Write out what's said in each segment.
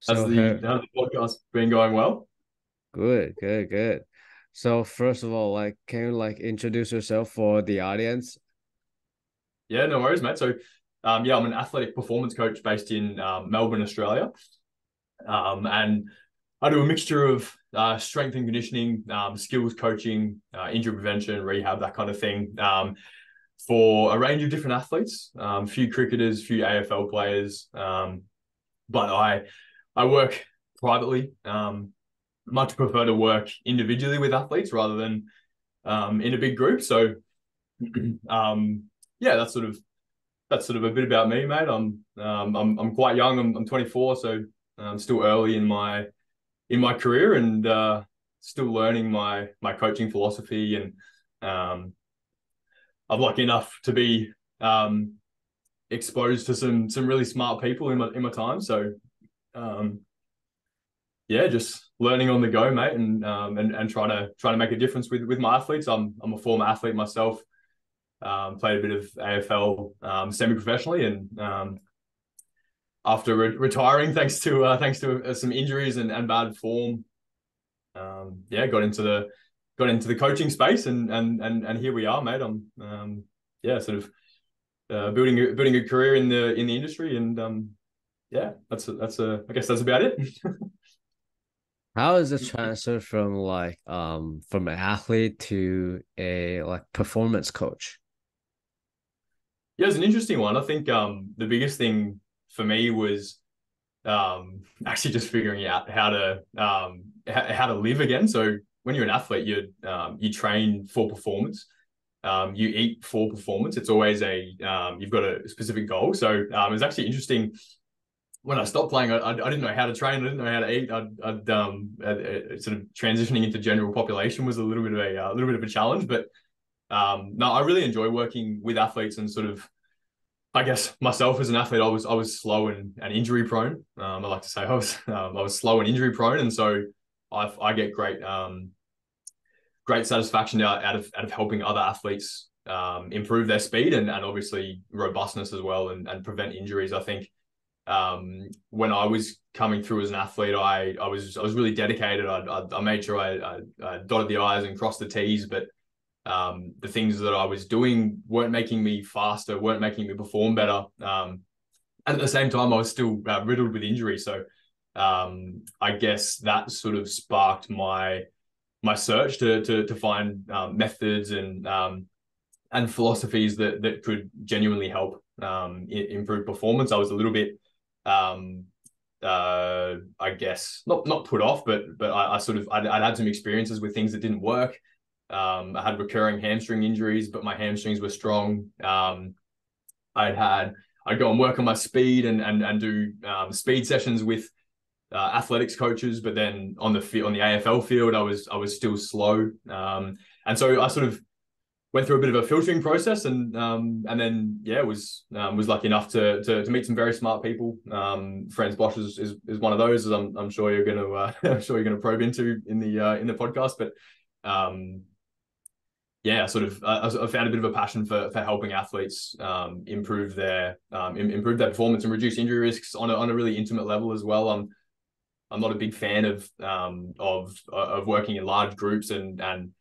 How's So, how's the podcast been going well? good. So first of all, can you introduce yourself for the audience? Yeah, no worries, mate. So, I'm an athletic performance coach based in Melbourne, Australia, and I do a mixture of strength and conditioning, skills coaching, injury prevention, rehab, that kind of thing, for a range of different athletes. Few cricketers, few AFL players, but I work privately. Much prefer to work individually with athletes rather than in a big group. So yeah, that's sort of a bit about me, mate. I'm quite young. I'm 24, so I'm still early in my career and still learning my coaching philosophy. And I'm lucky enough to be exposed to some really smart people in my time. So um, yeah, just learning on the go, mate, and trying to make a difference with my athletes. I'm a former athlete myself. Played a bit of AFL semi-professionally, and after retiring, thanks to some injuries and bad form, yeah, got into the coaching space, and here we are, mate. I'm yeah, sort of building a career in the industry, and yeah, I guess that's about it. How is the transfer from from an athlete to a performance coach? Yeah, it's an interesting one. I think the biggest thing for me was actually just figuring out how to live again. So when you're an athlete, you train for performance. You eat for performance. It's always you've got a specific goal. So it's actually interesting. When I stopped playing, I didn't know how to train. I didn't know how to eat. Sort of transitioning into general population was a little bit of a challenge. But no, I really enjoy working with athletes and sort of, I guess myself as an athlete, I was slow and injury prone. I like to say I was slow and injury prone, and so I get great satisfaction out of helping other athletes improve their speed and obviously robustness as well, and prevent injuries. I think when I was coming through as an athlete, I was really dedicated. I made sure I dotted the I's and crossed the T's, but the things that I was doing weren't making me faster, weren't making me perform better. And at the same time, I was still riddled with injury. So I guess that sort of sparked my search to find methods and philosophies that could genuinely help improve performance. I was a little bit I guess not put off, but I sort of I'd had some experiences with things that didn't work. I had recurring hamstring injuries, but my hamstrings were strong. I'd go and work on my speed and do speed sessions with athletics coaches, but then on the AFL field, I was still slow. And so I sort of went through a bit of a filtering process, and then yeah, was lucky enough to meet some very smart people. Frans Bosch is one of those, as I'm sure you're going to I'm sure you're going to probe into in the podcast, but yeah, sort of I found a bit of a passion for helping athletes improve their performance and reduce injury risks on a really intimate level as well. I'm not a big fan of working in large groups and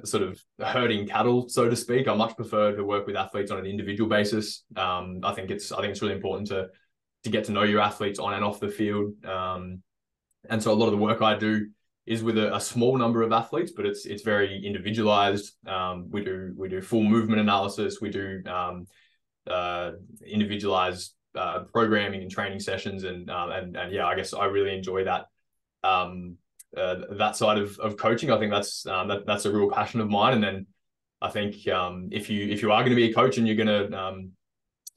sort of herding cattle, so to speak. I much prefer to work with athletes on an individual basis. I think it's really important to get to know your athletes on and off the field. And so a lot of the work I do is with a small number of athletes, but it's very individualized. We do full movement analysis. We do individualized programming and training sessions, and yeah, I guess I really enjoy that side of coaching. I think that's a real passion of mine. And then I think if you are going to be a coach and you're going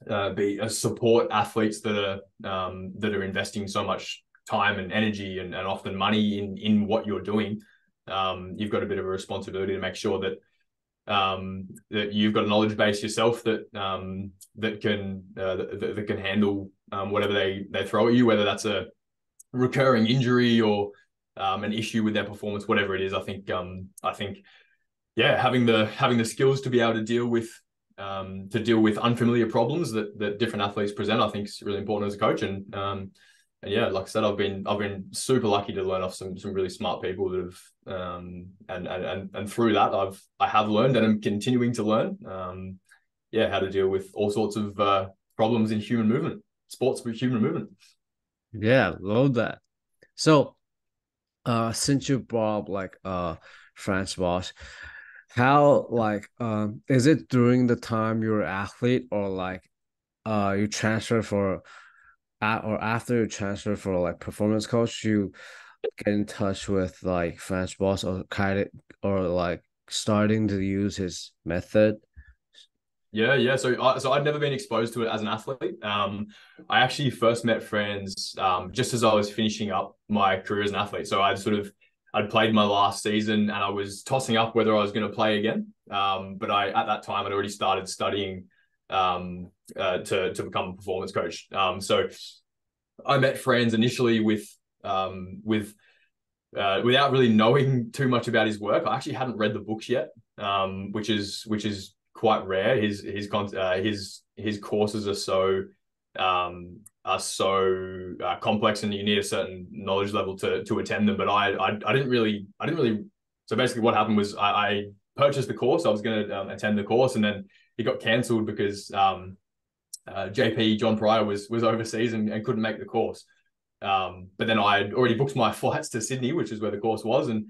to be a support athletes that are investing so much time and energy and often money in what you're doing, you've got a bit of a responsibility to make sure that you've got a knowledge base yourself that can handle whatever they throw at you, whether that's a recurring injury or an issue with their performance, whatever it is. I think yeah, having the skills to be able to deal with to deal with unfamiliar problems that different athletes present, I think is really important as a coach. And yeah, like I said, I've been super lucky to learn off some really smart people that have and through that I have learned and I'm continuing to learn how to deal with all sorts of problems in human movement, sports with human movement. Yeah, love that. So since you brought up like Frans Bosch, how like is it during the time you're an athlete or like you transfer for or after you transfer for like performance coach, you get in touch with like Frans Bosch or kind of or like starting to use his method? Yeah. So I'd never been exposed to it as an athlete. I actually first met Frans just as I was finishing up my career as an athlete. So I'd played my last season and I was tossing up whether I was going to play again. But at that time I'd already started studying to become a performance coach. So I met Frans initially without really knowing too much about his work. I actually hadn't read the books yet, which is quite rare. His courses are so complex, and you need a certain knowledge level to attend them. But I didn't really. So basically, what happened was I purchased the course. I was going to attend the course, and then it got cancelled because JP John Pryor was overseas and couldn't make the course. But then I had already booked my flights to Sydney, which is where the course was, and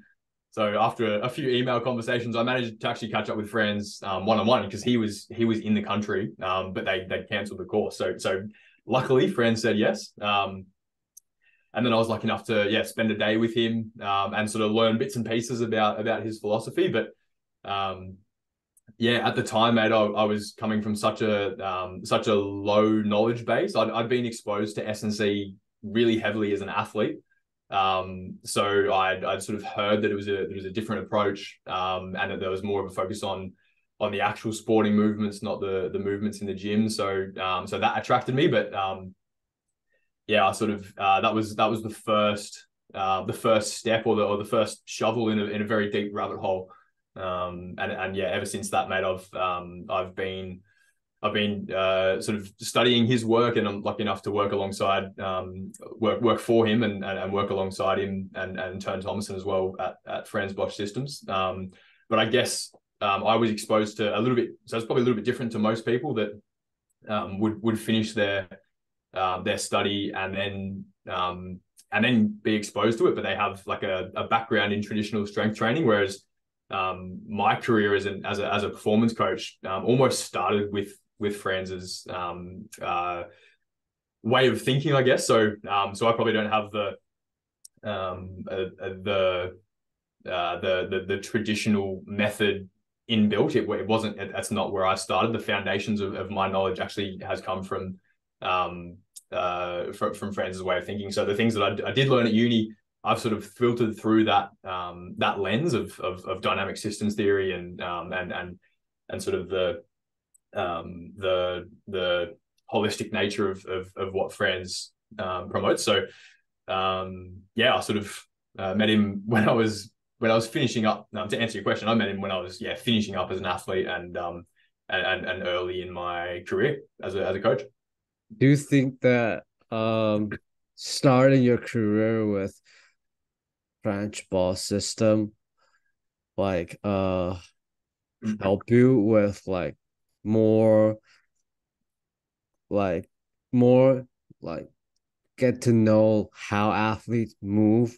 so after a few email conversations, I managed to actually catch up with Frans one-on-one because he was in the country, but they cancelled the course. So luckily, Frans said yes. And then I was lucky enough to spend a day with him and sort of learn bits and pieces about his philosophy. But at the time, mate, I was coming from such a low knowledge base. I'd been exposed to S&C really heavily as an athlete. So I'd sort of heard that it was a different approach, and that there was more of a focus on the actual sporting movements, not the movements in the gym. So that attracted me. But I sort of that was the first step or the first shovel in a very deep rabbit hole. Ever since that, mate, I've been sort of studying his work, and I'm lucky enough to work alongside, work for him and work alongside him and Tern Thomason as well at Frans Bosch Systems. But I guess I was exposed to a little bit, so it's probably a little bit different to most people that would finish their study and then be exposed to it, but they have like a background in traditional strength training, whereas my career as a performance coach almost started with Frans's way of thinking, I guess. So I probably don't have the traditional method inbuilt. It wasn't. That's not where I started. The foundations of my knowledge actually has come from Frans's way of thinking. So the things that I did learn at uni, I've sort of filtered through that lens of dynamic systems theory and sort of the holistic nature of what Frans promotes. So I sort of met him when I was finishing up. To answer your question, I met him when I was finishing up as an athlete and early in my career as a coach. Do you think that starting your career with Frans Bosch system like help you with like more get to know how athletes move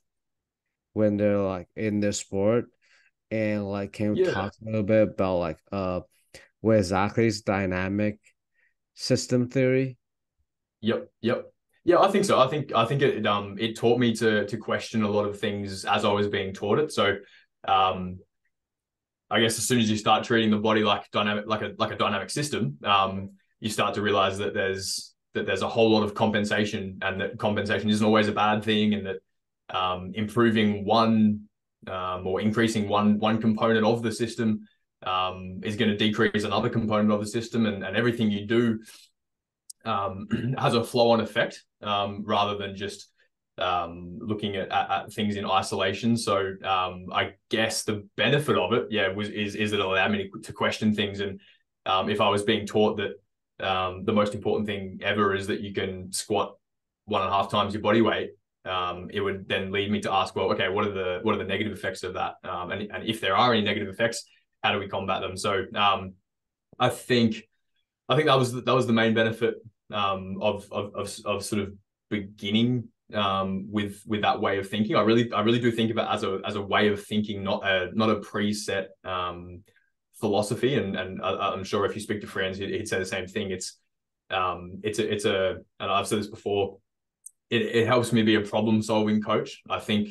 when they're like in their sport, and like can you talk a little bit about like what exactly is dynamic system theory? Yep. Yeah, I think so. I think it taught me to question a lot of things as I was being taught it. So I guess as soon as you start treating the body like a dynamic system, you start to realize that there's a whole lot of compensation, and that compensation isn't always a bad thing, and that improving one or increasing one component of the system is going to decrease another component of the system, and everything you do has a flow-on effect rather than just looking at things in isolation. So I guess the benefit of it, is that it allowed me to question things and if I was being taught that the most important thing ever is that you can squat 1.5 times your body weight, it would then lead me to ask, well, okay, what are the negative effects of that? And if there are any negative effects, how do we combat them? So I think that was the main benefit of sort of beginning with that way of thinking. I really do think of it as a way of thinking, not a preset philosophy. And I'm sure if you speak to Frans, he'd say the same thing. It's and I've said this before. It helps me be a problem-solving coach. I think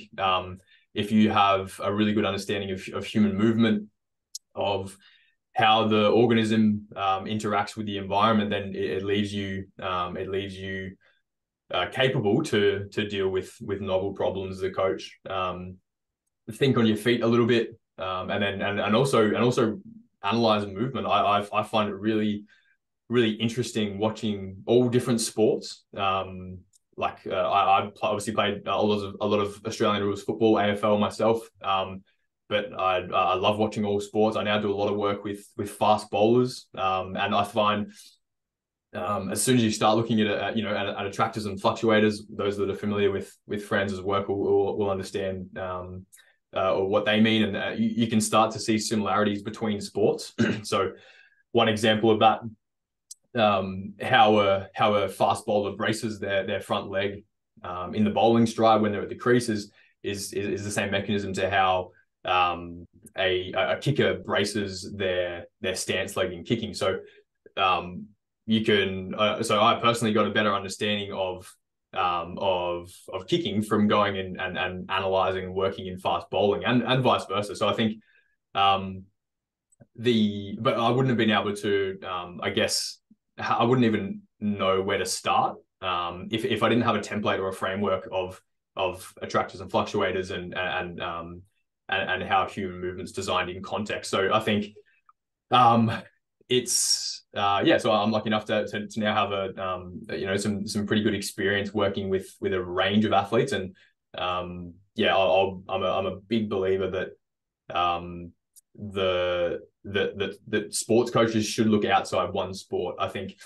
if you have a really good understanding of human movement, of how the organism interacts with the environment, then it leaves you capable to deal with novel problems as a coach. Think on your feet a little bit, and also analyze movement. I find it really, really interesting watching all different sports. I obviously played a lot of Australian rules football, AFL myself, but I love watching all sports. I now do a lot of work with fast bowlers, and I find as soon as you start looking at attractors and fluctuators, those that are familiar with Fran's work will understand what they mean, and you can start to see similarities between sports. So one example of that, how a fast bowler braces their front leg in the bowling stride when they're at the creases is the same mechanism to how a kicker braces their stance leg in kicking. So you can so I personally got a better understanding of kicking from going in and analyzing and working in fast bowling and vice versa. So I think but I wouldn't have been able to I guess I wouldn't even know where to start if I didn't have a template or a framework of attractors and fluctuators and how human movement's designed in context. So I think it's so I'm lucky enough to now have some pretty good experience working with a range of athletes, and I'm a big believer that that sports coaches should look outside one sport. I think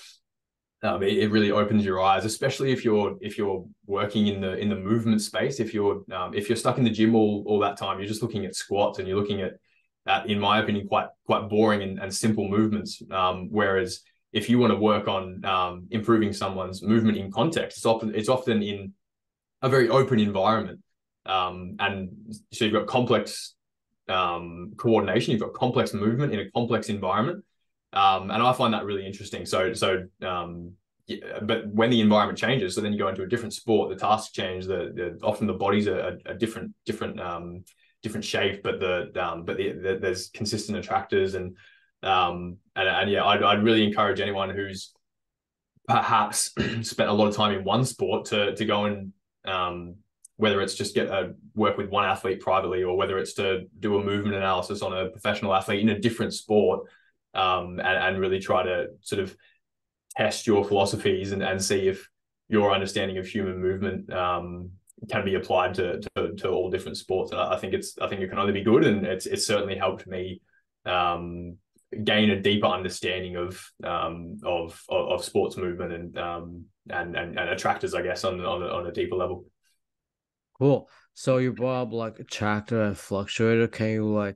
it really opens your eyes, especially if you're working in the movement space. If you're stuck in the gym all that time, you're just looking at squats and you're looking at in my opinion quite boring and simple movements. Whereas if you want to work on improving someone's movement in context, it's often in a very open environment, and so you've got complex coordination, you've got complex movement in a complex environment, and I find that really interesting. But when the environment changes, so then you go into a different sport, the tasks change, often the bodies are different shape, but there's consistent attractors, and I'd really encourage anyone who's perhaps spent a lot of time in one sport to go and whether it's just work with one athlete privately, or whether it's to do a movement analysis on a professional athlete in a different sport, and really try to sort of test your philosophies and see if your understanding of human movement can be applied to all different sports. And I think it can only be good, and it's certainly helped me gain a deeper understanding of sports movement and attractors, I guess, on a deeper level. Cool. So you brought up like attractor and fluctuator. Can you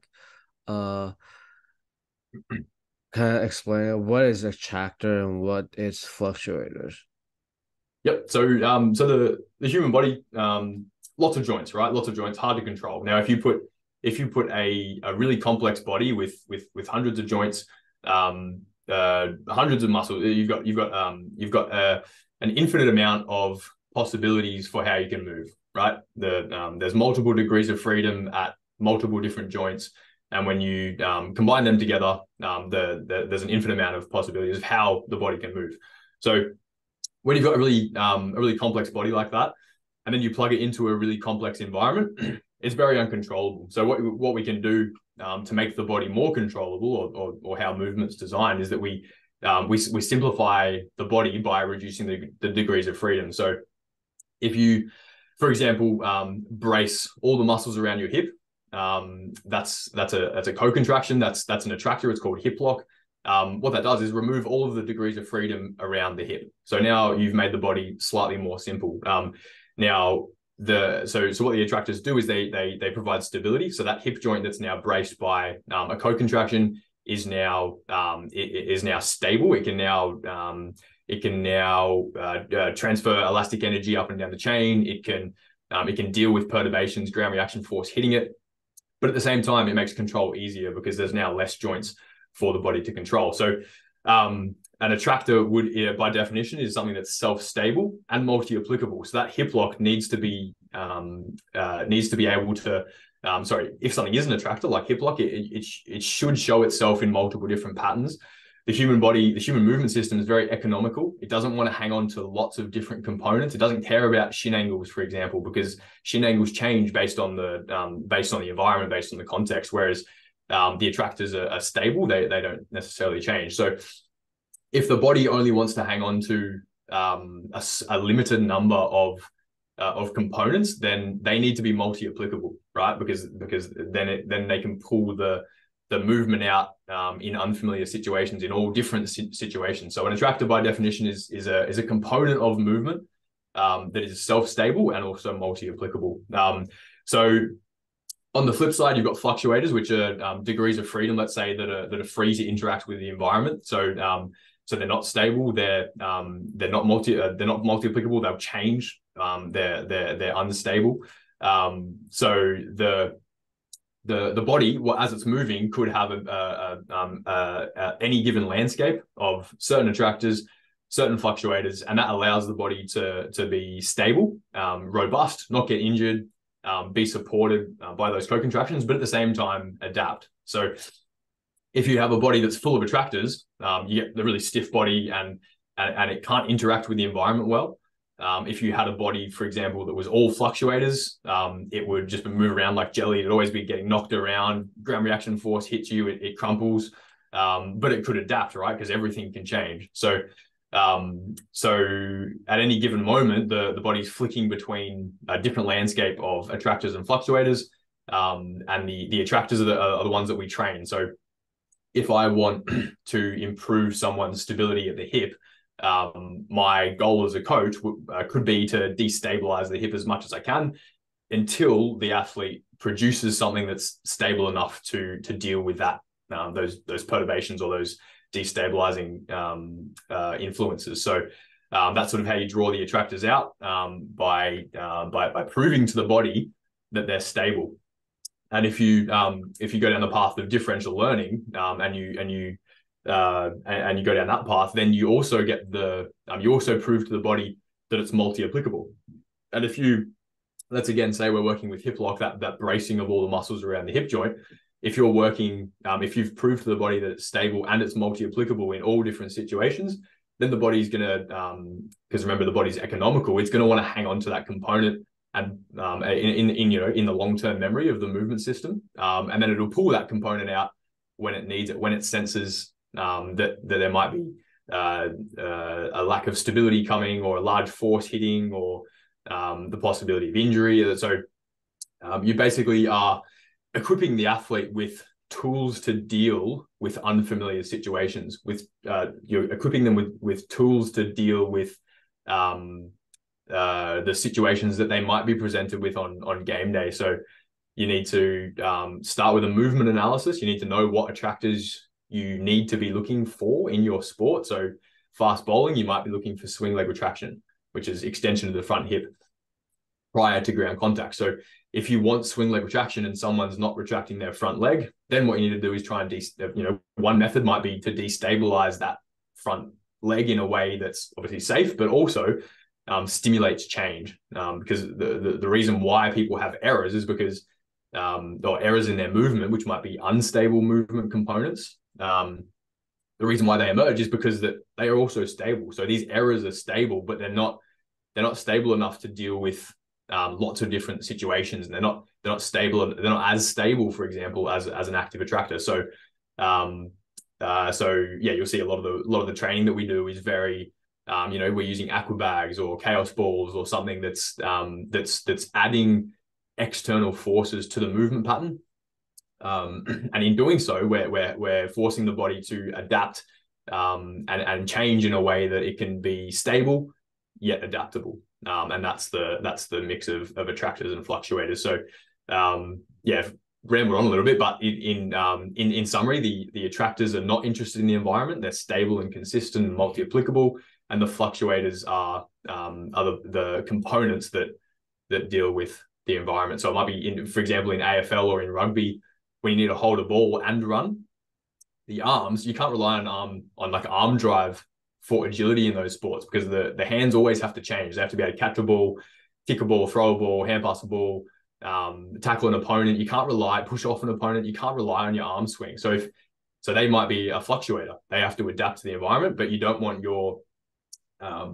kind of explain what is attractor and what is fluctuators? Yep. So the human body, lots of joints, right? Lots of joints, hard to control. Now, if you put a really complex body with hundreds of joints, hundreds of muscles, you've got an infinite amount of possibilities for how you can move, right? There's multiple degrees of freedom at multiple different joints, and when you combine them together, there's an infinite amount of possibilities of how the body can move. So when you've got a really complex body like that, and then you plug it into a really complex environment, it's very uncontrollable. So what we can do to make the body more controllable, or how movement's designed, is that we simplify the body by reducing the degrees of freedom. So if you, for example, brace all the muscles around your hip, that's a co-contraction. That's an attractor. It's called hip lock. what that does is remove all of the degrees of freedom around the hip. So now you've made the body slightly more simple. Now so what the attractors do is they provide stability. So that hip joint that's now braced by a co-contraction is now stable. It can now transfer elastic energy up and down the chain. It can deal with perturbations, ground reaction force hitting it. But at the same time, it makes control easier because there's now less joints for the body to control. So an attractor would, by definition, is something that's self-stable and multi-applicable. So that hip lock needs to be able to, if something is an attractor like hip lock, it should show itself in multiple different patterns. The human body, the human movement system is very economical. It doesn't want to hang on to lots of different components. It doesn't care about shin angles, for example, because shin angles change based on the environment, based on the context. Whereas the attractors are stable; they don't necessarily change. So if the body only wants to hang on to a limited number of components, then they need to be multi-applicable, right? Because then they can pull the movement out in unfamiliar situations, in all different situations. So an attractor, by definition, is a component of movement that is self-stable and also multi-applicable. So on the flip side, you've got fluctuators, which are degrees of freedom, let's say, that are free to interact with the environment. So they're not stable. They're not multi-applicable. They'll change. They're unstable. So the body, as it's moving, could have any given landscape of certain attractors, certain fluctuators, and that allows the body to be stable, robust, not get injured, be supported by those co-contractions, but at the same time adapt. So if you have a body that's full of attractors, you get the really stiff body and it can't interact with the environment well. If you had a body, for example, that was all fluctuators, it would just move around like jelly. It'd always be getting knocked around. Ground reaction force hits you, it crumples, but it could adapt, right? Because everything can change. So at any given moment, the body's flicking between a different landscape of attractors and fluctuators, and the attractors are the ones that we train. So if I want to improve someone's stability at the hip, my goal as a coach could be to destabilize the hip as much as I can until the athlete produces something that's stable enough to deal with that, those perturbations or those destabilizing influences. So that's sort of how you draw the attractors out, by proving to the body that they're stable. And if you go down the path of differential learning, and you go down that path, then you also get you also prove to the body that it's multi-applicable. And if let's again say we're working with hip lock, that bracing of all the muscles around the hip joint, if you've proved to the body that it's stable and it's multi-applicable in all different situations, then the body's gonna, because remember, the body's economical, it's gonna want to hang on to that component and in the long-term memory of the movement system, and then it'll pull that component out when it needs it, when it senses that there might be a lack of stability coming, or a large force hitting, or the possibility of injury. So you basically are equipping the athlete with tools to deal with unfamiliar situations. You're equipping them with tools to deal with the situations that they might be presented with on game day. So you need to start with a movement analysis. You need to know what attractors you need to be looking for in your sport. So fast bowling, you might be looking for swing leg retraction, which is extension of the front hip prior to ground contact. So if you want swing leg retraction and someone's not retracting their front leg, then what you need to do is try and one method might be to destabilize that front leg in a way that's obviously safe, but also stimulates change. Because the reason why people have errors is because, or errors in their movement, which might be unstable movement components. The reason why they emerge is because that they are also stable. So these errors are stable, but they're not stable enough to deal with lots of different situations, and they're not stable. They're not as stable, for example, as an active attractor. So yeah, you'll see a lot of the training that we do is very, we're using aqua bags or chaos balls or something that's adding external forces to the movement pattern. And in doing so, we're forcing the body to adapt and change in a way that it can be stable yet adaptable. And that's the mix of attractors and fluctuators. So yeah, rambled on a little bit, but in summary, the attractors are not interested in the environment. They're stable and consistent and multi-applicable, and the fluctuators are the components that deal with the environment. So it might be, for example, in AFL or in rugby, when you need to hold a ball and run, the arms, you can't rely on like arm drive for agility in those sports, because the hands always have to change. They have to be able to catch a ball, kick a ball, throw a ball, hand pass a ball, tackle an opponent. You can't push off an opponent. You can't rely on your arm swing. So they might be a fluctuator. They have to adapt to the environment, but you don't want your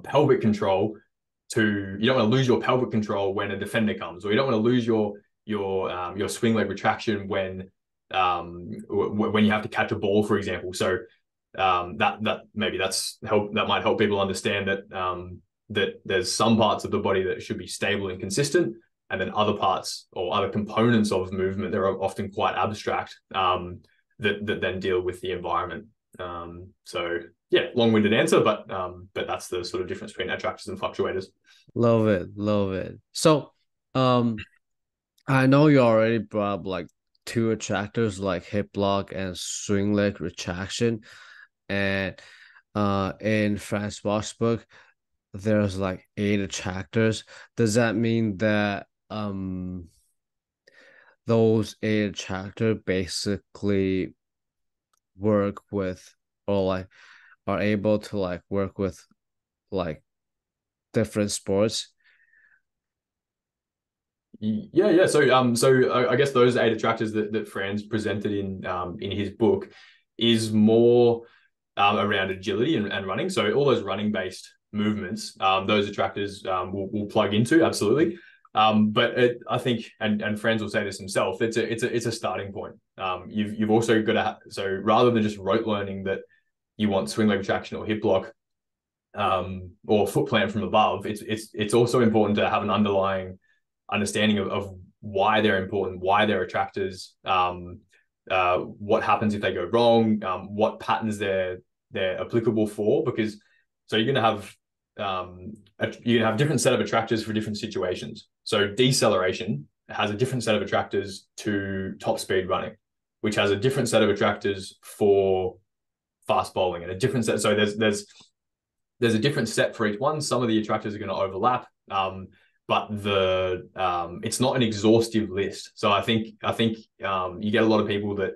pelvic control you don't want to lose your pelvic control when a defender comes, or you don't want to lose your swing leg retraction when you have to catch a ball, for example. So that might help people understand that there's some parts of the body that should be stable and consistent, and then other parts or other components of movement that are often quite abstract that then deal with the environment. So yeah, long-winded answer, but that's the sort of difference between attractors and fluctuators. Love it. So I know you already brought up like two attractors, like hip lock and swing leg retraction, and in Frans Bosch's book there's like 8 attractors. Does that mean that those 8 attractors basically work with, or like are able to like work with like different sports? Yeah. So I guess those 8 attractors that Frans presented in his book is more around agility and running. So all those running based movements, those attractors will plug into, absolutely. But I think, and Frans will say this himself, it's a starting point. You've also got to so rather than just rote learning that you want swing leg retraction or hip lock or foot plant from above, it's also important to have an underlying understanding of why they're important, why they're attractors, what happens if they go wrong, what patterns they're applicable for, because so you're going to have different set of attractors for different situations. So deceleration has a different set of attractors to top speed running, which has a different set of attractors for fast bowling, and a different set. So there's a different set for each one. Some of the attractors are going to overlap, but it's not an exhaustive list. So I think you get a lot of people that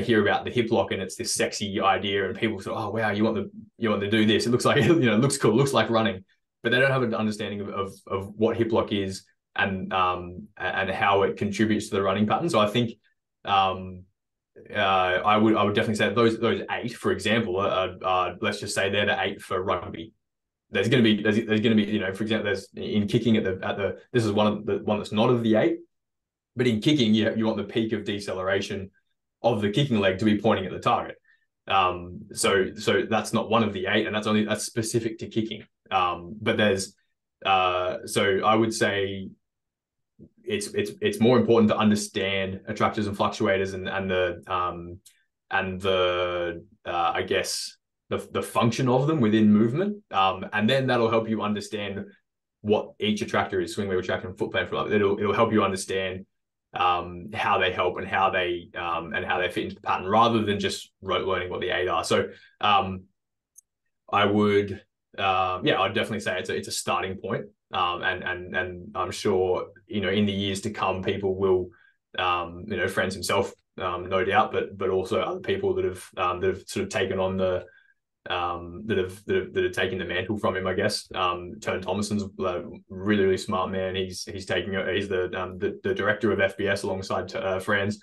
hear about the hip lock and it's this sexy idea, and people say, oh wow, you want to do this, it looks like it looks cool, looks like running, but they don't have an understanding of what hip lock is and how it contributes to the running pattern. So I think I would definitely say those 8, for example, let's just say they're the 8 for rugby. There's going to be for example, there's in kicking at the this is one that's not of the 8, but in kicking you want the peak of deceleration of the kicking leg to be pointing at the target. So that's not one of the 8, and that's specific to kicking. But there's so I would say it's more important to understand attractors and fluctuators and the I guess the function of them within movement, and then that'll help you understand what each attractor is, swing leg retraction, foot plant. It'll help you understand how they help and how they fit into the pattern, rather than just rote learning what the 8 are. So I would I'd definitely say it's a starting point, and I'm sure in the years to come people will Frans himself no doubt, but also other people that have sort of taken on the that have taken the mantle from him, I guess. Tone Thomason's a really smart man. He's the director of FBS alongside Frans.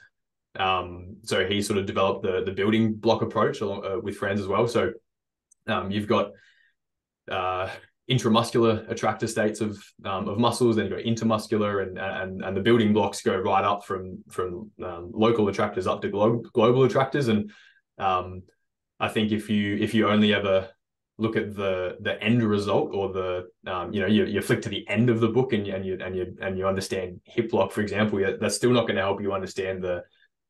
So he sort of developed the building block approach with Frans as well. So you've got intramuscular attractor states of muscles, then you've got intermuscular, and the building blocks go right up from local attractors up to global attractors. And I think if you only ever look at the end result, or you flick to the end of the book and you understand hip lock, for example, that's still not going to help you understand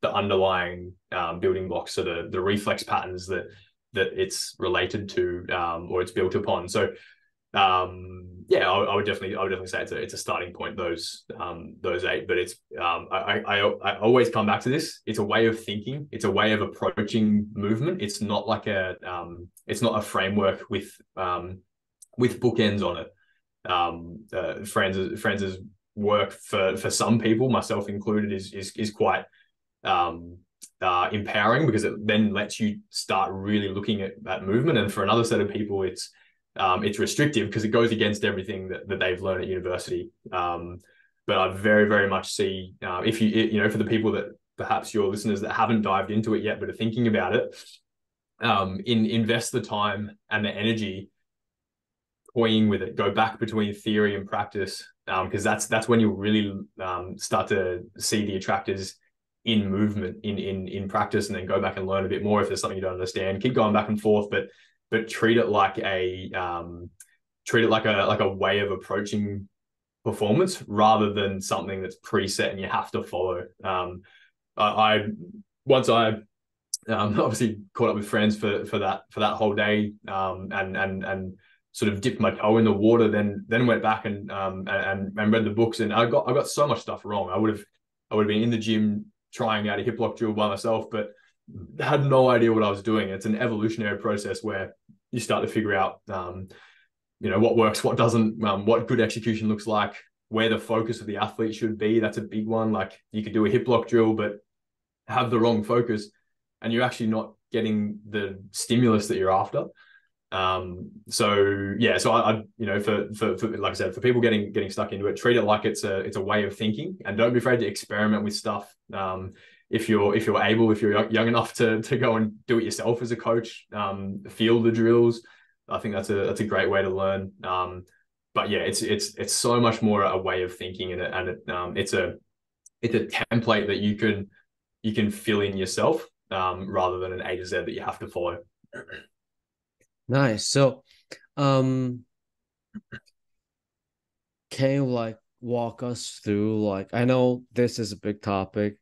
underlying building blocks, so the reflex patterns that it's related to, or it's built upon. So yeah, I would definitely say it's a starting point, those 8. But it's I always come back to this. It's a way of thinking. It's a way of approaching movement. It's not like it's not a framework with bookends on it. Frans's work for some people, myself included, is quite empowering, because it then lets you start really looking at movement. And for another set of people, it's restrictive because it goes against everything that they've learned at university. But I very, very much see, if you for the people that perhaps your listeners that haven't dived into it yet but are thinking about it, invest the time and the energy toying with it. Go back between theory and practice, because that's when you'll really start to see the attractors in movement, in practice, and then go back and learn a bit more if there's something you don't understand. Keep going back and forth, but treat it like a way of approaching performance rather than something that's preset and you have to follow. I obviously caught up with friends for that whole day, and sort of dipped my toe in the water, then went back and read the books, and I got so much stuff wrong. I would have been in the gym trying out a hip lock drill by myself, but had no idea what I was doing. It's an evolutionary process where you start to figure out what works, what doesn't, what good execution looks like, where the focus of the athlete should be. That's a big one. Like, you could do a hip lock drill but have the wrong focus, and you're actually not getting the stimulus that you're after. So I for like I said, for people getting stuck into it, treat it like it's a way of thinking, and don't be afraid to experiment with stuff. If you're young enough to go and do it yourself as a coach, feel the drills. I think that's a great way to learn. But yeah, it's so much more a way of thinking, and it's a template that you can fill in yourself, rather than an A to Z that you have to follow. Nice. So, can you walk us through, I know this is a big topic,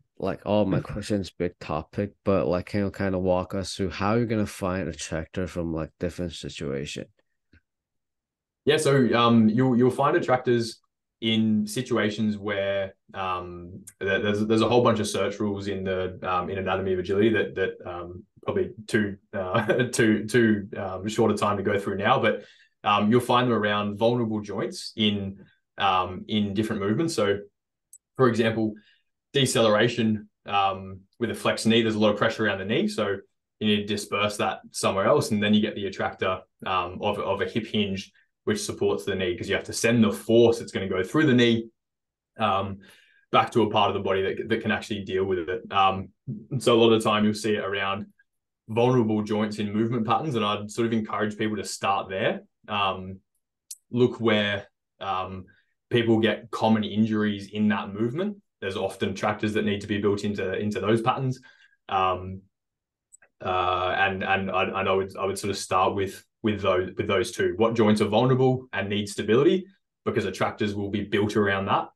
all my questions big topic, but can you kind of walk us through how you're gonna find attractor from different situation? Yeah, so you'll find attractors in situations where there's a whole bunch of search rules in Anatomy of Agility that probably too short a time to go through now, but you'll find them around vulnerable joints in different movements. So, for example, deceleration with a flexed knee, there's a lot of pressure around the knee, so you need to disperse that somewhere else, and then you get the attractor of a hip hinge, which supports the knee, because you have to send the force that's going to go through the knee back to a part of the body that can actually deal with it. So a lot of the time you'll see it around vulnerable joints in movement patterns, and I'd sort of encourage people to start there. Look where people get common injuries in that movement. There's often attractors that need to be built into those patterns, and I would sort of start with those two. What joints are vulnerable and need stability, because attractors will be built around that.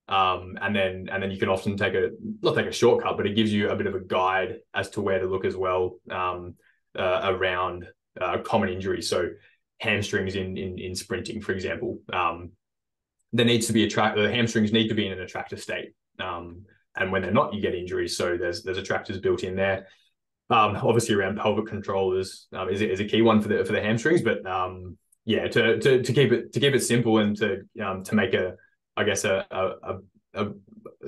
And then you can often not take a shortcut, but it gives you a bit of a guide as to where to look as well, around common injuries. So hamstrings in sprinting, for example, there needs to be the hamstrings need to be in an attractor state. And when they're not, you get injuries. So there's attractors built in there. Obviously around pelvic control is a key one for the hamstrings, but to keep it simple and to make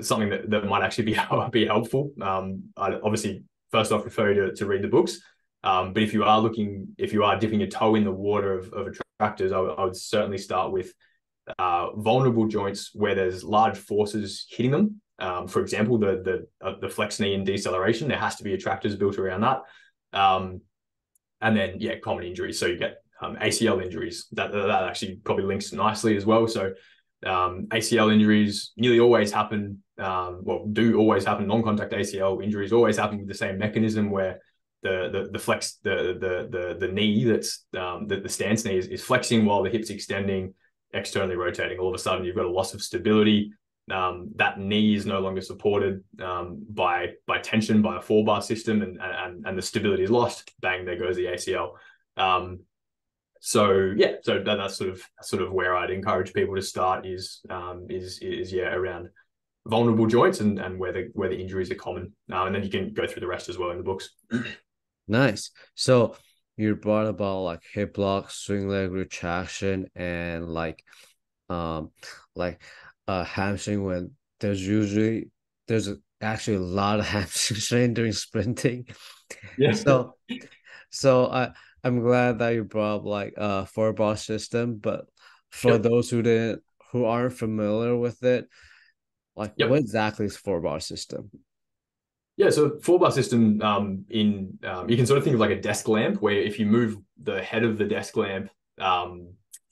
something that might actually be helpful. I'd obviously first off refer you to read the books, but if you are dipping your toe in the water of attractors, I would certainly start with vulnerable joints where there's large forces hitting them. For example, the flex knee and deceleration, there has to be attractors built around that. And then common injuries. So you get ACL injuries. That actually probably links nicely as well. So ACL injuries nearly always happen, do always happen. Non-contact ACL injuries always happen with the same mechanism, where the flex, the knee, that's the stance knee is flexing while the hip's extending, externally rotating. All of a sudden you've got a loss of stability. that knee is no longer supported by tension, by a 4-bar system, and the stability is lost. Bang, there goes the ACL. So that's sort of where I'd encourage people to start is around vulnerable joints and where the injuries are common, and then you can go through the rest as well in the books. Nice. So you brought about like hip lock, swing leg retraction, and like hamstring, when there's actually a lot of hamstring strain during sprinting. Yeah. So I'm glad that you brought up like 4-bar system, but for those who aren't familiar with it, like what exactly is 4-bar system? Yeah, so 4-bar system you can sort of think of like a desk lamp, where if you move the head of the desk lamp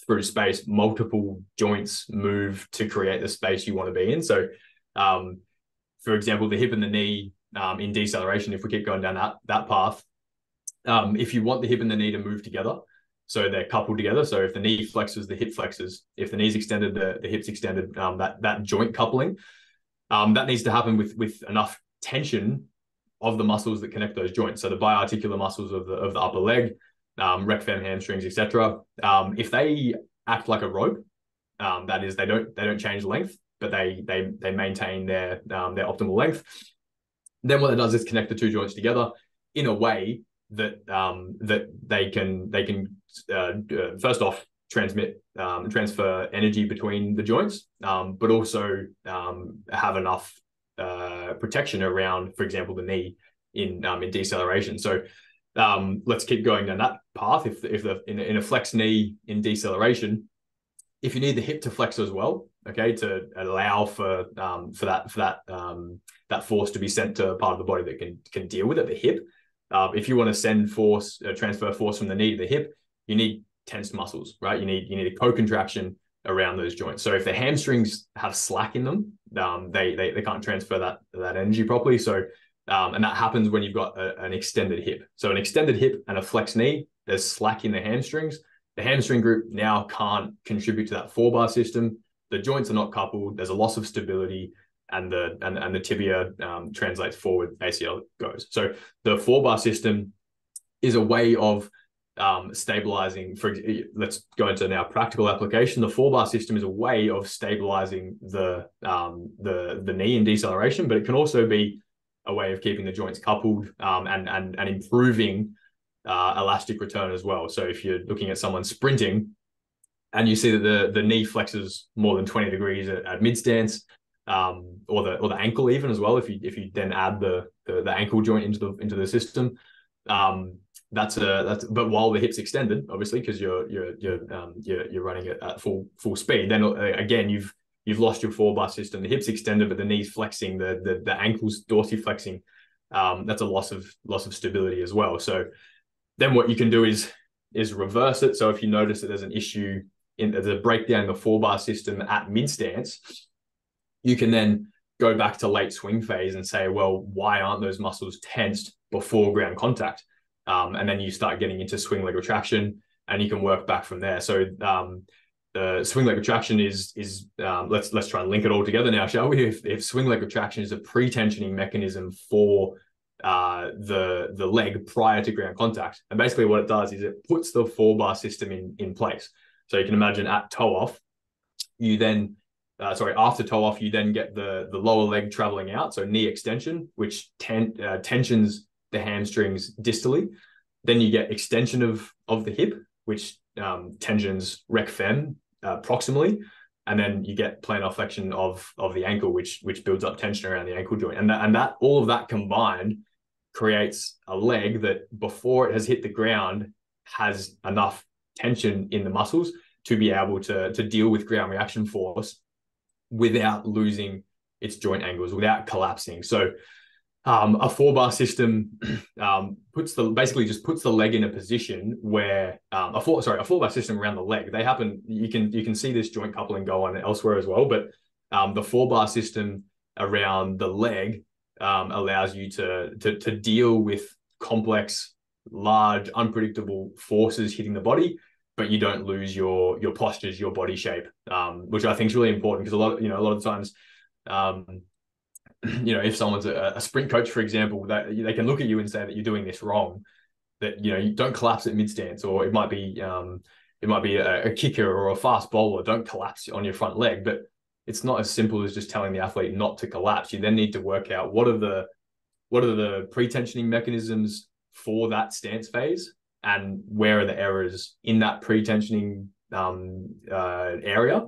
through space, multiple joints move to create the space you want to be in. So for example, the hip and the knee in deceleration, if we keep going down that path, if you want the hip and the knee to move together, so they're coupled together. So if the knee flexes, the hip flexes. If the knee's extended, the hip's extended. That joint coupling, that needs to happen with enough tension of the muscles that connect those joints. So the biarticular muscles of the upper leg, rec fem, hamstrings, etc. If they act like a rope, that is, they don't change length, but they maintain their optimal length. Then what it does is connect the two joints together in a way that they can first off transfer energy between the joints, but also have enough protection around, for example, the knee in deceleration. So let's keep going down that path. If in a flex knee in deceleration, if you need the hip to flex as well, okay, to allow for that force to be sent to a part of the body that can deal with it, the hip. If you want to send force, transfer force from the knee to the hip, you need tensed muscles, right? You need a co-contraction around those joints. So if the hamstrings have slack in them, they can't transfer that energy properly. So and that happens when you've got an extended hip. So an extended hip and a flex knee, there's slack in the hamstrings. The hamstring group now can't contribute to that 4-bar system. The joints are not coupled. There's a loss of stability, and the tibia translates forward, ACL goes. So the 4-bar system is a way of stabilizing. Let's go into now practical application. The 4-bar system is a way of stabilizing the knee in deceleration, but it can also be a way of keeping the joints coupled and improving elastic return as well. So if you're looking at someone sprinting and you see that the knee flexes more than 20 degrees at mid stance, or the ankle even as well, if you then add the ankle joint into the system, that's but while the hip's extended, obviously, because you're running it at full speed, then again you've lost your 4-bar system. The hip's extended, but the knee's flexing, the ankle's dorsiflexing. That's a loss of stability as well. So then what you can do is reverse it. So if you notice that there's an issue there's a breakdown in the 4-bar system at mid stance, you can then go back to late swing phase and say, well, why aren't those muscles tensed before ground contact? And then you start getting into swing leg retraction, and you can work back from there. So the swing leg retraction is let's try and link it all together now, shall we? If swing leg retraction is a pre-tensioning mechanism for the leg prior to ground contact, and basically what it does is it puts the 4-bar system in place. So you can imagine at toe off, you then after toe off, you then get the lower leg traveling out, so knee extension, which tensions the hamstrings distally. Then you get extension of the hip, which tensions rec fem proximally, and then you get plantar flexion of the ankle, which builds up tension around the ankle joint, and that all of that combined creates a leg that before it has hit the ground has enough tension in the muscles to be able to deal with ground reaction force without losing its joint angles, without collapsing. So a 4-bar system puts the leg in a position where a 4-bar system around the leg, they happen. You can see this joint coupling go on elsewhere as well, but the 4-bar system around the leg allows you to deal with complex, large, unpredictable forces hitting the body, but you don't lose your postures, your body shape, which I think is really important, because a lot of times If someone's a sprint coach, for example, that they can look at you and say that you're doing this wrong, that you don't collapse at mid stance, or it might be a kicker or a fast bowler, don't collapse on your front leg. But it's not as simple as just telling the athlete not to collapse. You then need to work out what are the pre-tensioning mechanisms for that stance phase, and where are the errors in that pre-tensioning area.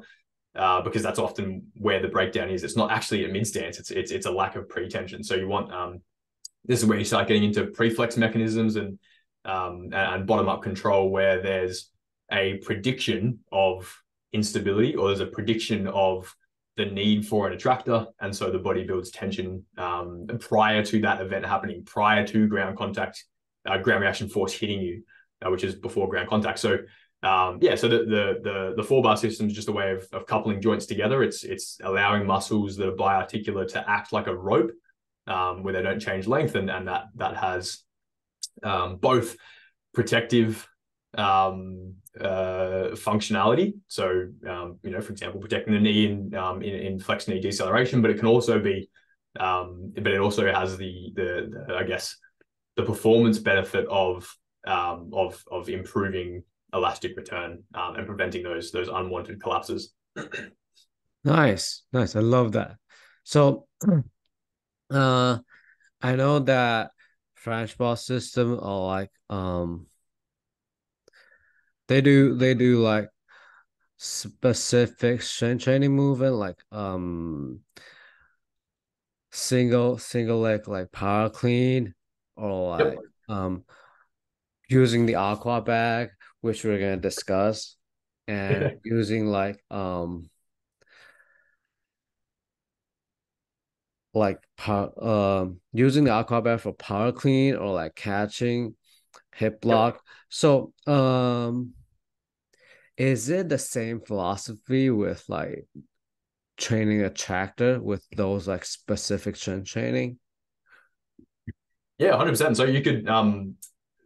Because that's often where the breakdown is. It's not actually a mid stance. It's a lack of pre-tension. So you want this is where you start getting into pre-flex mechanisms and bottom-up control, where there's a prediction of instability, or there's a prediction of the need for an attractor, and so the body builds tension prior to that event happening, prior to ground contact, ground reaction force hitting you, which is before ground contact. So so the 4-bar system is just a way of coupling joints together. It's allowing muscles that are biarticular to act like a rope, where they don't change length, and that has both protective functionality. So for example, protecting the knee in flex knee deceleration, but it can also be but it also has the I guess the performance benefit of improving elastic return and preventing those unwanted collapses. Nice. I love that. So I know that Frans Bosch system are like they do like specific strength training movement, like single leg like power clean, or like using the aqua bag, which we're gonna discuss, and using using the aqua bag for power clean, or like catching, hip lock. So is it the same philosophy with like training attractor with those like specific strength training? Yeah, 100%. So you could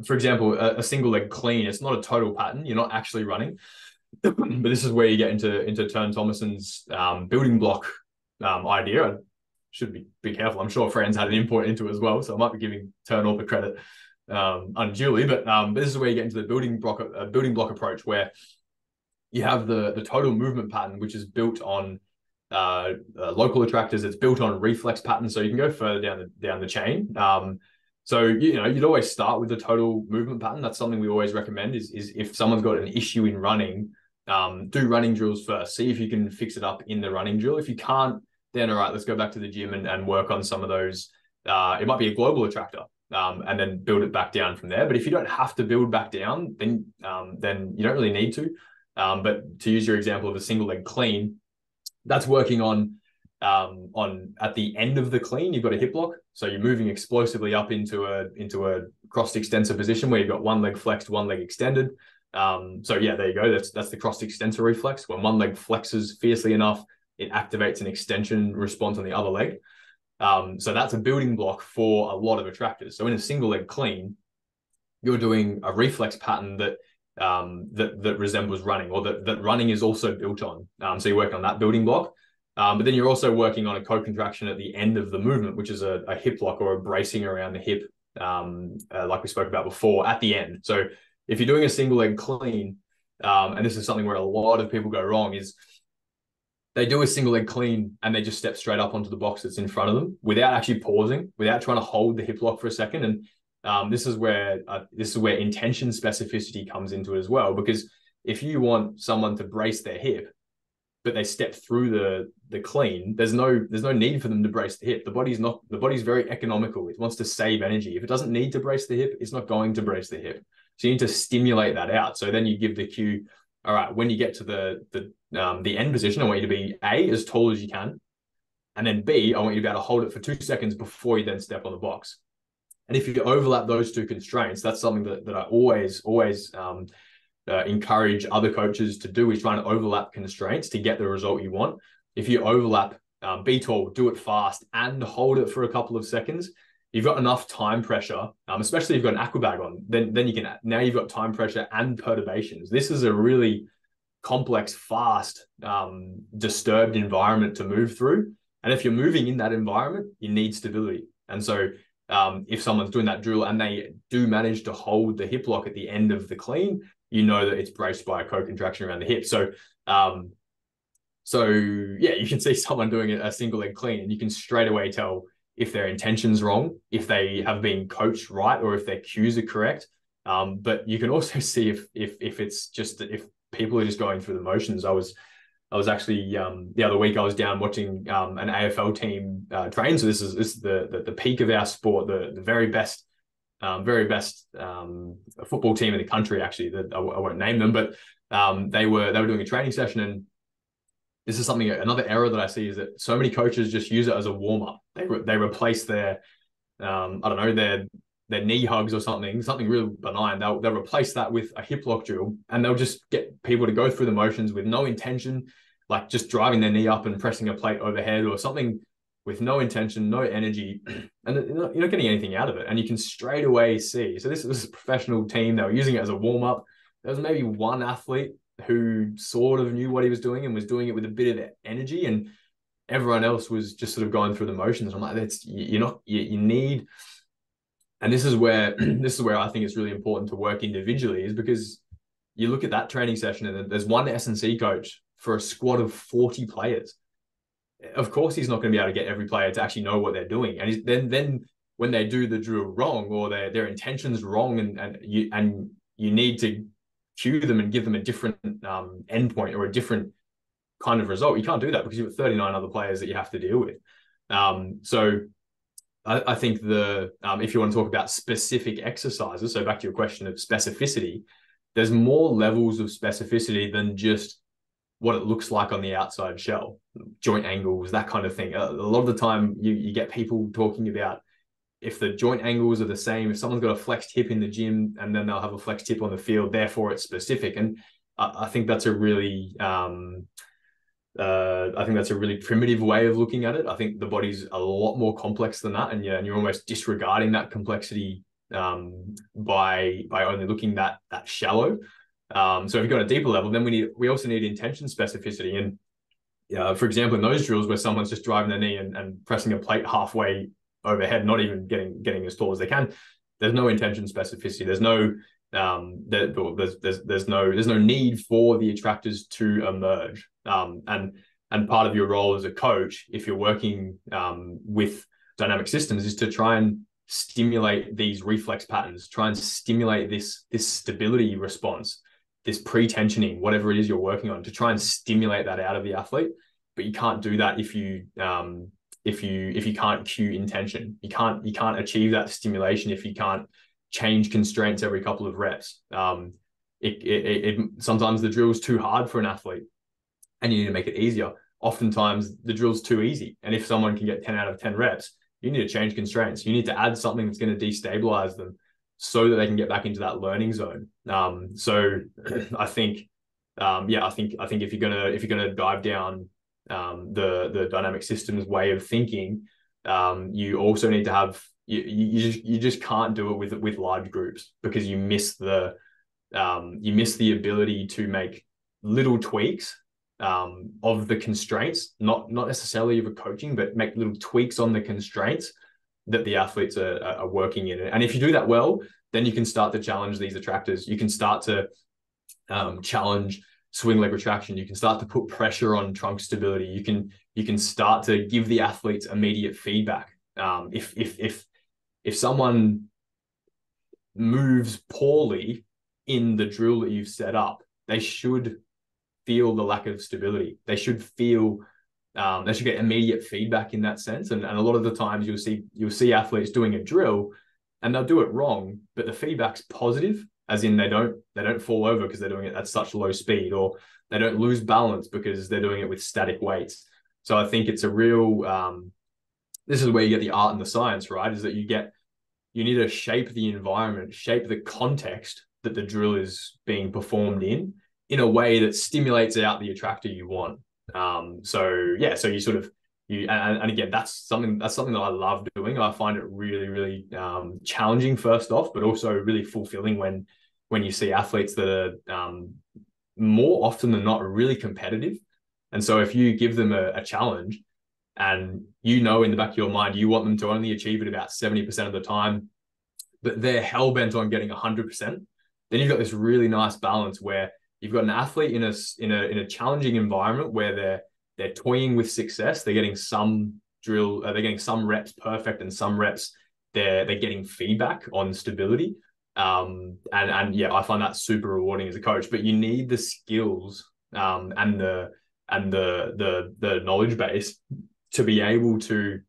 for example, a single leg clean, it's not a total pattern, you're not actually running. But this is where you get into Tern Thomason's building block idea. I should be careful. I'm sure Frans had an input into it as well, so I might be giving Tern all the credit unduly. But this is where you get into the building block approach, where you have the total movement pattern, which is built on local attractors. It's built on reflex patterns, so you can go further down the chain. So you'd always start with the total movement pattern. That's something we always recommend. Is if someone's got an issue in running, do running drills first. See if you can fix it up in the running drill. If you can't, then all right, let's go back to the gym and work on some of those. It might be a global attractor, and then build it back down from there. But if you don't have to build back down, then you don't really need to. But to use your example of a single leg clean, that's working on at the end of the clean, you've got a hip lock. So you're moving explosively up into a crossed extensor position where you've got one leg flexed, one leg extended. So yeah, there you go. That's the crossed extensor reflex. When one leg flexes fiercely enough, it activates an extension response on the other leg. So that's a building block for a lot of attractors. So in a single leg clean, you're doing a reflex pattern that resembles running, or that running is also built on. So you're working on that building block. But then you're also working on a co-contraction at the end of the movement, which is a hip lock or a bracing around the hip, like we spoke about before, at the end. So if you're doing a single leg clean, and this is something where a lot of people go wrong, is they do a single leg clean and they just step straight up onto the box that's in front of them without actually pausing, without trying to hold the hip lock for a second. And this is where intention specificity comes into it as well, because if you want someone to brace their hip, but they step through the clean, there's no need for them to brace the hip. The body's very economical. It wants to save energy. If it doesn't need to brace the hip, it's not going to brace the hip. So you need to stimulate that out. So then you give the cue, all right, when you get to the end position, I want you to be A, as tall as you can, and then B, I want you to be able to hold it for 2 seconds before you then step on the box. And if you overlap those two constraints, that's something that I always encourage other coaches to do, is trying to overlap constraints to get the result you want. If you overlap, be tall, do it fast, and hold it for a couple of seconds, you've got enough time pressure, especially if you've got an aqua bag on, then you can, now you've got time pressure and perturbations. This is a really complex, fast, disturbed environment to move through. And if you're moving in that environment, you need stability. And so if someone's doing that drill and they do manage to hold the hip lock at the end of the clean, you know that it's braced by a co-contraction around the hip. So yeah, you can see someone doing a single leg clean and you can straight away tell if their intention's wrong, if they have been coached right, or if their cues are correct. But you can also see if it's just, if people are just going through the motions. I was actually the other week I was down watching an AFL team train. So this is the peak of our sport, the very best football team in the country. Actually, that I won't name them, but they were doing a training session, and this is something, another error that I see is that so many coaches just use it as a warm up. They replace their I don't know, their knee hugs or something real benign. They'll replace that with a hip lock drill, and they'll just get people to go through the motions with no intention, like just driving their knee up and pressing a plate overhead or something with no intention, no energy, and you're not getting anything out of it. And you can straight away see. So this was a professional team. They were using it as a warm up. There was maybe one athlete who sort of knew what he was doing and was doing it with a bit of energy, and everyone else was just sort of going through the motions. I'm like, you need. And this is where I think it's really important to work individually, is because you look at that training session and there's one S&C coach for a squad of 40 players. Of course, he's not going to be able to get every player to actually know what they're doing. And then when they do the drill wrong, or their intention's wrong, and you need to cue them and give them a different endpoint or a different kind of result, you can't do that because you've got 39 other players that you have to deal with. So I think if you want to talk about specific exercises, so back to your question of specificity, there's more levels of specificity than just what it looks like on the outside shell, joint angles, that kind of thing. A lot of the time you get people talking about if the joint angles are the same, if someone's got a flexed hip in the gym and then they'll have a flexed hip on the field, therefore it's specific. And I think that's a really primitive way of looking at it. I think the body's a lot more complex than that, and you're almost disregarding that complexity by only looking that shallow. So if you've got a deeper level, then we also need intention specificity. And for example, in those drills where someone's just driving their knee and pressing a plate halfway overhead, not even getting as tall as they can, there's no intention specificity. There's no there's no need for the attractors to emerge. And part of your role as a coach, if you're working with dynamic systems, is to try and stimulate these reflex patterns, try and stimulate this stability response, this pre-tensioning, whatever it is you're working on, to try and stimulate that out of the athlete. But you can't do that if you can't cue intention. You can't achieve that stimulation if you can't change constraints every couple of reps. Sometimes the drill is too hard for an athlete and you need to make it easier. Oftentimes the drill's too easy, and if someone can get 10 out of 10 reps, you need to change constraints. You need to add something that's going to destabilize them so that they can get back into that learning zone. So I think if you're gonna dive down the dynamic systems way of thinking, you also need to have you just can't do it with large groups, because you miss the ability to make little tweaks of the constraints, not necessarily of a coaching, but make little tweaks on the constraints that the athletes are working in. And if you do that well, then you can start to challenge these attractors. You can start to challenge swing leg retraction. You can start to put pressure on trunk stability. You can start to give the athletes immediate feedback. If someone moves poorly in the drill that you've set up, they should feel the lack of stability. They should feel they should get immediate feedback in that sense. And a lot of the times you'll see athletes doing a drill and they'll do it wrong, but the feedback's positive, as in they don't fall over because they're doing it at such low speed, or they don't lose balance because they're doing it with static weights. So I think it's a real this is where you get the art and the science, right? Is that you need to shape the environment, shape the context that the drill is being performed in a way that stimulates out the attractor you want. So you sort of and again, that's something that I love doing. I find it really, really challenging first off, but also really fulfilling when you see athletes that are more often than not really competitive. And so if you give them a challenge, and you know in the back of your mind you want them to only achieve it about 70% of the time, but they're hell-bent on getting 100%, then you've got this really nice balance where you've got an athlete in a challenging environment where they're toying with success. They're getting some they're getting some reps perfect, and some reps they're getting feedback on stability. And yeah, I find that super rewarding as a coach. But you need the skills and the knowledge base to be able to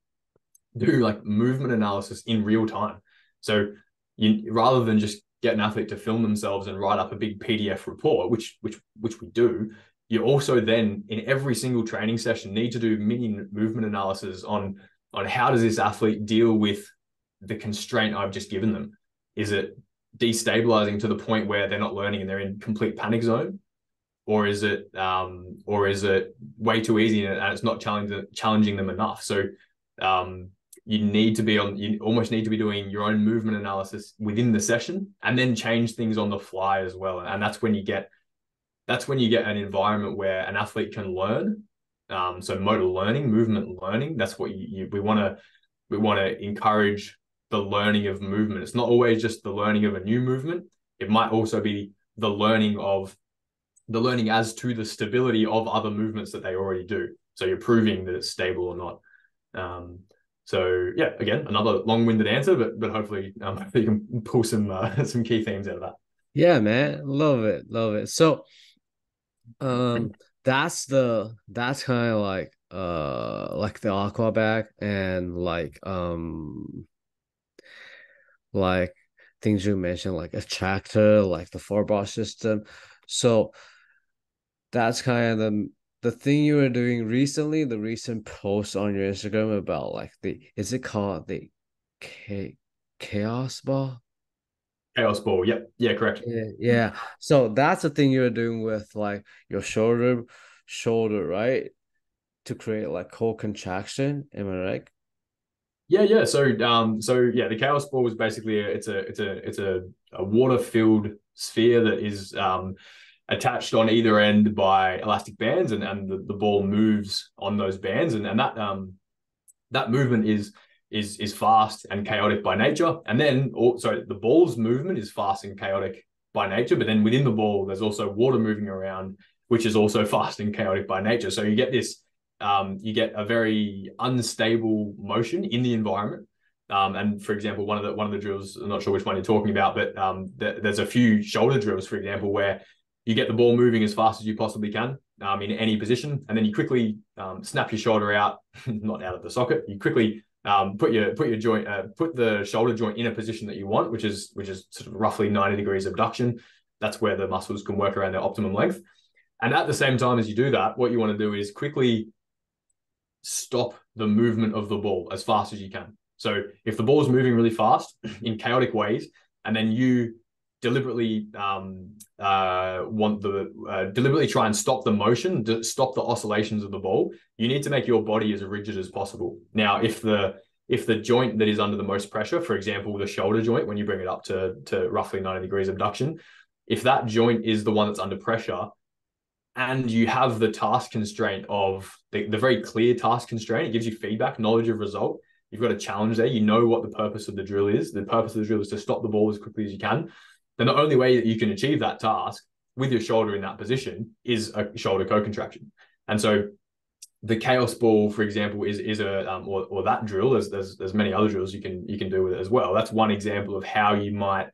do like movement analysis in real time. So you, rather than just get an athlete to film themselves and write up a big PDF report, which we do, you also then in every single training session need to do mini movement analysis on how does this athlete deal with the constraint I've just given them. Is it destabilizing to the point where they're not learning and they're in complete panic zone? Or is it way too easy and it's not challenging them enough? So you almost need to be doing your own movement analysis within the session and then change things on the fly as well. And that's when you get an environment where an athlete can learn. So motor learning, movement learning, that's what we want to encourage, the learning of movement. It's not always just the learning of a new movement. It might also be the learning as to the stability of other movements that they already do. So you're proving that it's stable or not. So yeah, again, another long-winded answer, but hopefully you can pull some key themes out of that. Yeah, man, love it. So that's kind of like the aqua bag and like things you mentioned, like attractor, like the Frans Bosch system. So that's kind of the thing you were doing recently, the recent post on your Instagram about like is it called the chaos ball? Chaos ball. Yep. Yeah, correct. Yeah. So that's the thing you're doing with like your shoulder, right? To create like core contraction. Am I right? Yeah. So yeah, the chaos ball was basically it's a water-filled sphere that is attached on either end by elastic bands, and the ball moves on those bands, and that movement is fast and chaotic by nature. And then also the ball's movement is fast and chaotic by nature, but then within the ball there's also water moving around, which is also fast and chaotic by nature. So you get this you get a very unstable motion in the environment. And for example, one of the drills, I'm not sure which one you're talking about, but there's a few shoulder drills, for example, where you get the ball moving as fast as you possibly can in any position, and then you quickly snap your shoulder out, not out of the socket. You quickly put the shoulder joint in a position that you want, which is sort of roughly 90 degrees abduction. That's where the muscles can work around their optimum length. And at the same time as you do that, what you want to do is quickly stop the movement of the ball as fast as you can. So if the ball is moving really fast in chaotic ways, and then you deliberately deliberately try and stop the motion, to stop the oscillations of the ball, you need to make your body as rigid as possible. Now, if the joint that is under the most pressure, for example, the shoulder joint, when you bring it up to roughly 90 degrees abduction, if that joint is the one that's under pressure, and you have the task constraint of the very clear task constraint, it gives you feedback, knowledge of result. You've got a challenge there. You know what the purpose of the drill is. The purpose of the drill is to stop the ball as quickly as you can. Then the only way that you can achieve that task with your shoulder in that position is a shoulder co-contraction. And so the chaos ball, for example, is or that drill. There's many other drills you can do with it as well. That's one example of how you might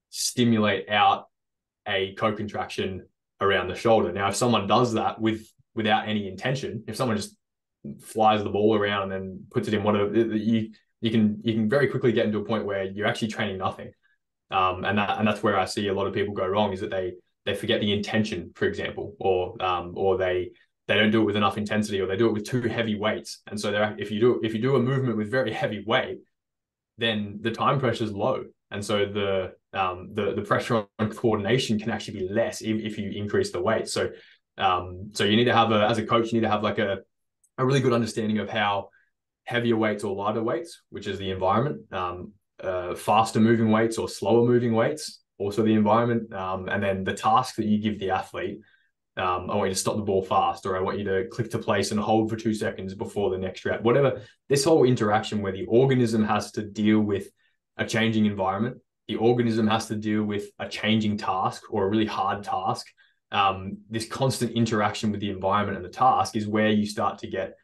stimulate out a co-contraction around the shoulder. Now, if someone does that without any intention, if someone just flies the ball around and then puts it in whatever, you can very quickly get into a point where you're actually training nothing. And that's where I see a lot of people go wrong, is that they forget the intention, for example, or they don't do it with enough intensity, or they do it with too heavy weights. And so if you do a movement with very heavy weight, then the time pressure is low. And so the pressure on coordination can actually be less if you increase the weight. So you need to have as a coach, you need to have like a really good understanding of how heavier weights or lighter weights, which is the environment, faster moving weights or slower moving weights, also the environment, and then the task that you give the athlete, I want you to stop the ball fast, or I want you to click to place and hold for 2 seconds before the next rep, whatever. This whole interaction where the organism has to deal with a changing environment, the organism has to deal with a changing task or a really hard task. This constant interaction with the environment and the task is where you start to get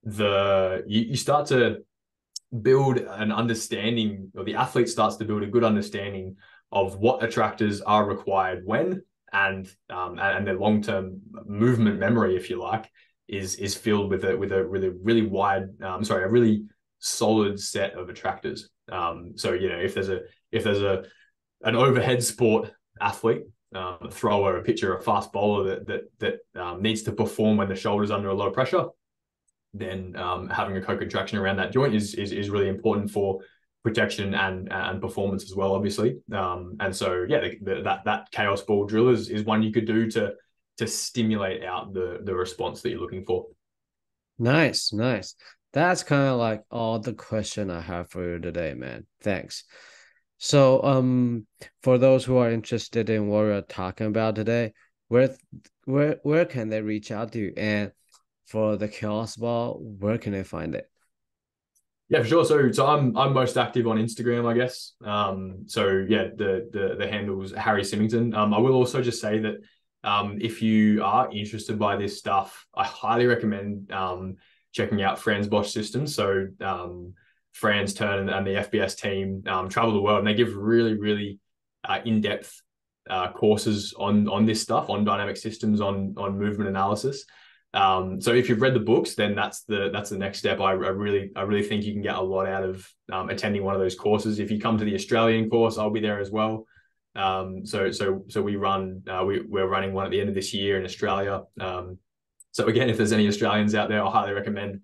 you start to build an understanding, or the athlete starts to build a good understanding of what attractors are required when, and their long-term movement memory, if you like, is filled with a really wide, a really solid set of attractors. So if there's an overhead sport athlete, a thrower, a pitcher, a fast bowler that needs to perform when the shoulder's under a lot of pressure, then having a co-contraction around that joint is really important for protection and performance as well, obviously. And so that chaos ball drill is one you could do to stimulate out the response that you're looking for. Nice. That's kind of like all the question I have for you today, man. Thanks. So for those who are interested in what we're talking about today, where can they reach out to you? And for the chaos ball, where can they find it? Yeah, for sure. So I'm most active on Instagram, I guess. The handle is Harry Simington. I will also just say that if you are interested by this stuff, I highly recommend checking out Frans Bosch systems. So Frans Turn and the FBS team travel the world, and they give really, really in-depth courses on this stuff, on dynamic systems, on movement analysis. So if you've read the books, then that's the next step. I really think you can get a lot out of attending one of those courses. If you come to the Australian course, I'll be there as well. So we're running one at the end of this year in Australia. So again, if there's any Australians out there, I'll highly recommend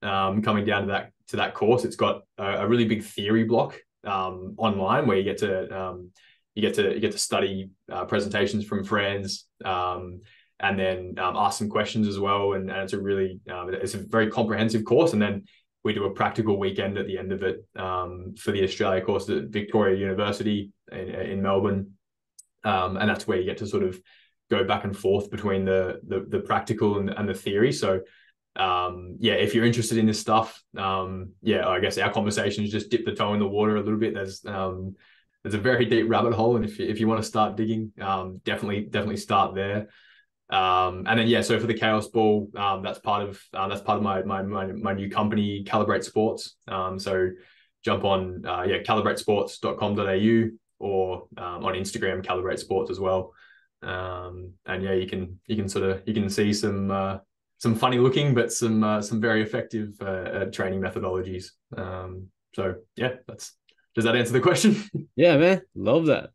coming down to that course. It's got a really big theory block online where you get to study presentations from Frans, and then ask some questions as well. And it's a very comprehensive course. And then we do a practical weekend at the end of it for the Australia course at Victoria University in Melbourne. And that's where you get to sort of go back and forth between the practical and the theory. So if you're interested in this stuff, I guess our conversation is just dip the toe in the water a little bit. There's a very deep rabbit hole, and if you want to start digging, definitely start there. And then so for the chaos ball, that's part of my new company, Calibrate Sports. So jump on calibratesports.com.au or on Instagram, Calibrate Sports as well. And you can see some funny looking but some very effective training methodologies. Does that answer the question? Yeah, man, love that.